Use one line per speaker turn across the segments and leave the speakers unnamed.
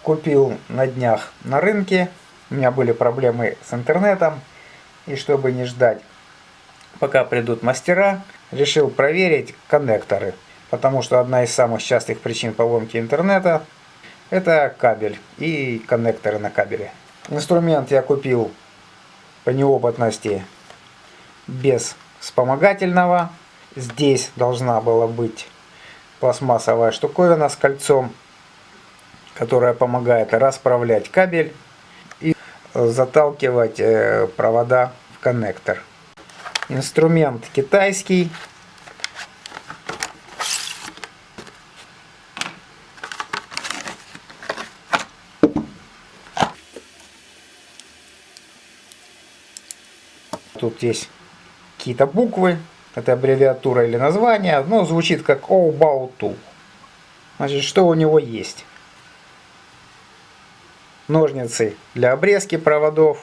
Купил на днях на рынке. У меня были проблемы с интернетом. И чтобы не ждать, пока придут мастера, решил проверить коннекторы. Потому что одна из самых частых причин поломки интернета — это кабель и коннекторы на кабеле. Инструмент я купил по неопытности без вспомогательного. Здесь должна была быть пластмассовая штуковина с кольцом, которая помогает расправлять кабель и заталкивать провода в коннектор. Инструмент китайский. Тут есть какие-то буквы, это аббревиатура или название, но звучит как Обауту. Значит, что у него есть? Ножницы для обрезки проводов,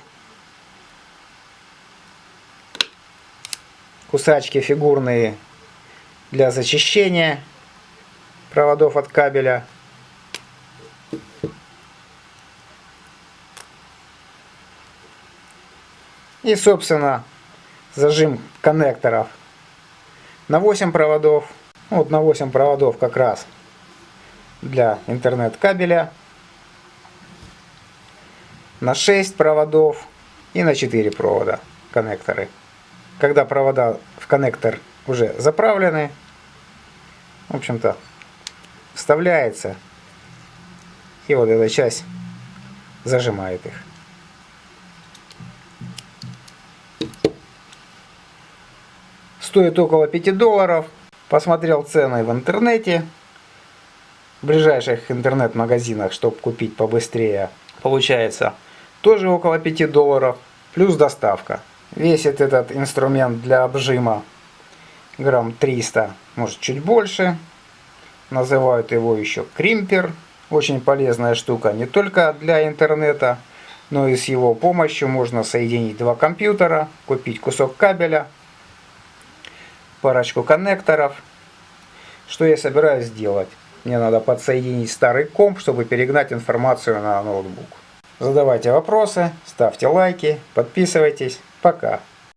кусачки фигурные для зачищения проводов от кабеля, и, собственно, зажим коннекторов на 8 проводов. Вот на 8 проводов как раз для интернет-кабеля, на 6 проводов и на 4 провода коннекторы. Когда провода в коннектор уже заправлены, в общем-то, вставляется, и вот эта часть зажимает их. Стоит около $5. Посмотрел цены в интернете, в ближайших интернет-магазинах, чтобы купить побыстрее. Получается тоже около $5, плюс доставка. Весит этот инструмент для обжима грамм 300, может чуть больше. Называют его еще кримпер. Очень полезная штука не только для интернета, но и с его помощью можно соединить два компьютера, купить кусок кабеля, парочку коннекторов. Что я собираюсь сделать? Мне надо подсоединить старый комп, чтобы перегнать информацию на ноутбук. Задавайте вопросы, ставьте лайки, подписывайтесь. Пока.